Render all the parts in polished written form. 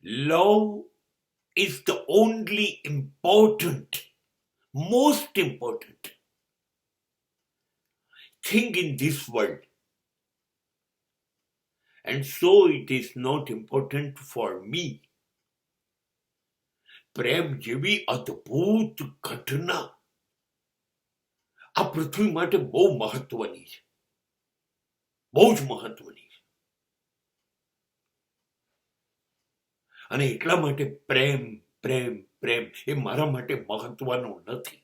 Love is the only important, most important thing in this world. And so it is not important for me. પ્રેમ જેવી અદ્ભુત ઘટના આ પૃથ્વી માટે બહુ મહત્વની છે, બહુ જ મહત્વની છે. અને એટલા માટે પ્રેમ પ્રેમ પ્રેમ એ મારા માટે મહત્વનો નથી.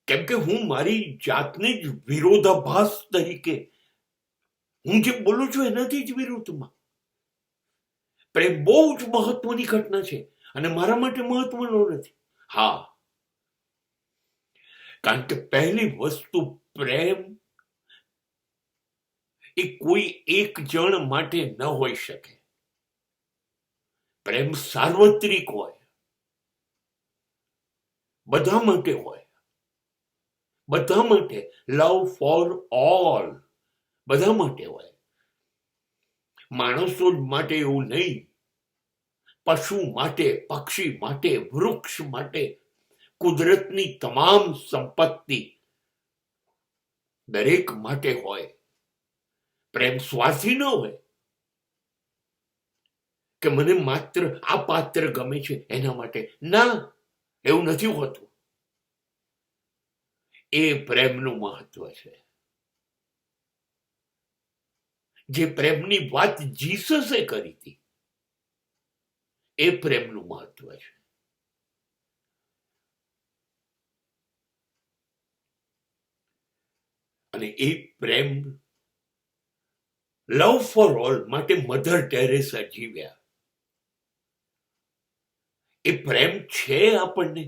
કેમ કે હું મારી જાતને જ વિરોધાભાસ તરીકે હું જે બોલું છું એનાથી જ વિરુદ્ધમાં. પ્રેમ બહુ જ મહત્વની ઘટના છે અને મારા માટે મહત્વનો નથી. હા, કારણ કે પહેલી વસ્તુ, પ્રેમ એ કોઈ એક જણ માટે ન હોઈ શકે. પ્રેમ સાર્વત્રિક હોય, બધા માટે હોય, બધા માટે. લવ ફોર ઓલ, બધા માટે હોય. માણસો માટે એવું નહીં, પશુ માટે, પક્ષી માટે, વૃક્ષ માટે, કુદરતની તમામ સંપત્તિ દરેક માટે હોય. પ્રેમ સ્વાર્થી ન હોય કે મને માત્ર આ પાત્ર ગમે છે એના માટે. ના, એવું નથી હોતું. એ પ્રેમનું મહત્વ છે. જે પ્રેમની વાત જીસસે કરી હતી એ પ્રેમનું મહત્વ છે. અને એ પ્રેમ લવ ફોર ઓલ માટે મધર ટેરેસા જીવ્યા. એ પ્રેમ છે આપણને.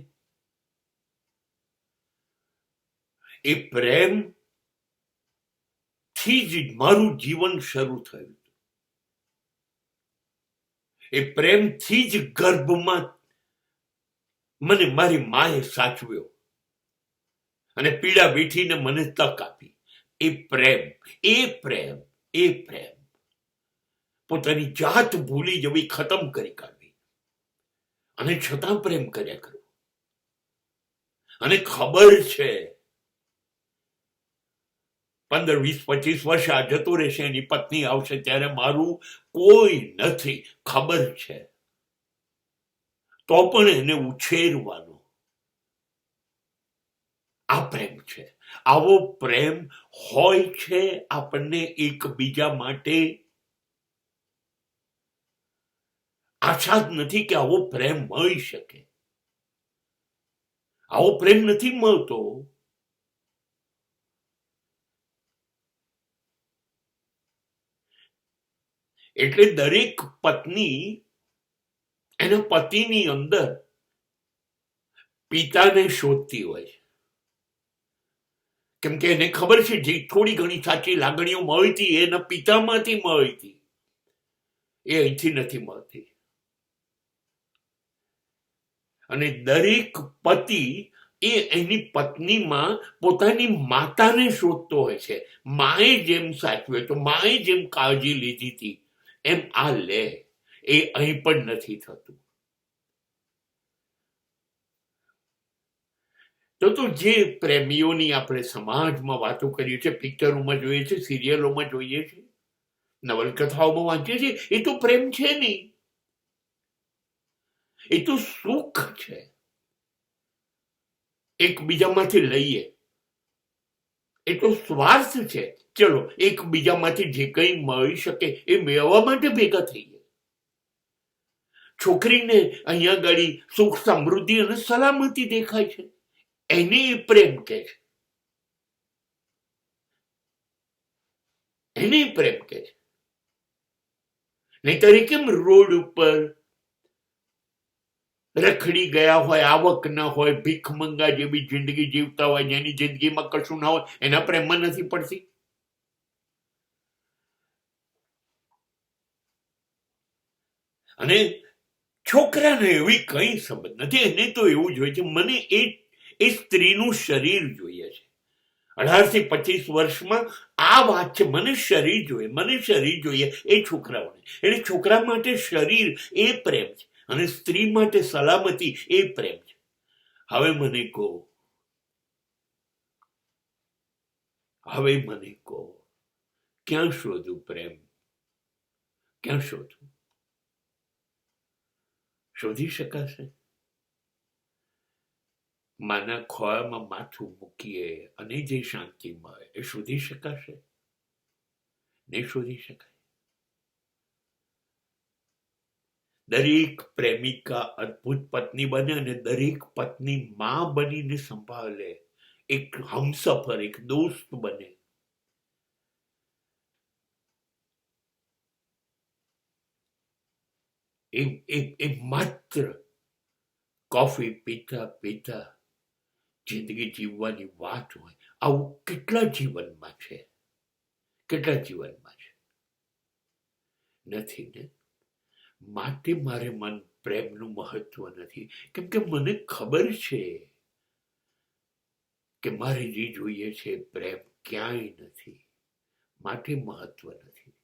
એ પ્રેમ થી જ મારું જીવન શરૂ થયું. એ પ્રેમથી જ ગર્ભમાં મને મારી માએ સાચવ્યો અને પીડા વીઠીને મને તક આપી. એ પ્રેમ, એ પ્રેમ, એ પ્રેમ. પોતાની જાત ભૂલી જવી, ખતમ કરી કાઢવી અને છતાં પ્રેમ કર્યા કરવો. અને ખબર છે 15, 20, 25 વર્ષ આ જતો રહેશે, એની પત્ની આવશે ત્યારે મારું કોઈ નથી, ખબર છે. તો પણ એને ઉછેરવાનો આ પ્રેમ છે. આવો પ્રેમ હોય છે આપણને એકબીજા માટે. આશા જ નથી કે આવો પ્રેમ મળી શકે. આવો પ્રેમ નથી મળતો. એટલે દરેક પત્ની એના પતિની અંદર પિતાને શોધતી હોય છે. કેમ કે એને ખબર છે જે થોડી ઘણી સાચી લાગણીઓ મળી હતી એના પિતામાંથી મળી હતી, એ અહીંથી નથી મળતી. અને દરેક પતિ એ એની પત્નીમાં પોતાની માતાને શોધતો હોય છે. માએ જેમ સાચવે, તો માએ જેમ કાળજી લીધી હતી એમ આ લે. એ અહીં પણ નથી થતું. તો જે પ્રેમીઓની આપણે સમાજમાં વાતો કરીએ છીએ, પિક્ચરોમાં જોઈએ છીએ, સિરિયલોમાં જોઈએ છીએ, નવલકથાઓમાં વાંચીએ છીએ, એ તો પ્રેમ છે નહીં. એ તો સુખ છે. એકબીજામાંથી લઈએ. એ તો સ્વાર્થ છે. ચલો, એકબીજામાંથી જે કંઈ મળી શકે એ મેળવવા માટે ભેગા થઈએ. છોકરીને અહીંયા ગાડી સુખ, સમૃદ્ધિ અને સલામતી દેખાય છે, એને પ્રેમ કહે છે. એને પ્રેમ કહે છે. નહીતર કેમ રોડ ઉપર રખડી ગયા હોય, આવક ના હોય, ભીખ મંગા જેવી જિંદગી જીવતા હોય, જેની જિંદગીમાં કશું ના હોય, એના પ્રેમમાં નથી પડતી. અને છોકરાને એવી કઈ સંબંધ નથી. એને તો એવું જોઈએ છે, મને એ સ્ત્રીનું શરીર જોઈએ છે 18 થી 25 વર્ષમાં આ વાત છે, મને શરીર જોઈએ એ છોકરાઓને. એટલે છોકરા માટે શરીર એ પ્રેમ છે, અને સ્ત્રી માટે સલામતી એ પ્રેમ છે. હવે મને કહો ક્યાં શોધું પ્રેમ? ક્યાં શોધું? શોધી શકાશે? માના ખોળામાં માથું મૂકીએ અને જે શાંતિ મળે એ શોધી શકાશે? નહીં શોધી શકાય. દરેક પ્રેમિકા અદ્ભુત પત્ની બને અને દરેક પત્ની માં બનીને સંભાળે, એક હમસફર, એક દોસ્ત બને. એ માત્ર કોફી પીતા પીતા જિંદગી જીવવાની વાત હોય. આવું કેટલા જીવનમાં છે? નથી ને? માટે મારે મન પ્રેમનું મહત્વ નથી, કેમ કે મને ખબર છે કે મારે જે જોઈએ છે પ્રેમ ક્યાંય નથી, માટે મહત્વ નથી.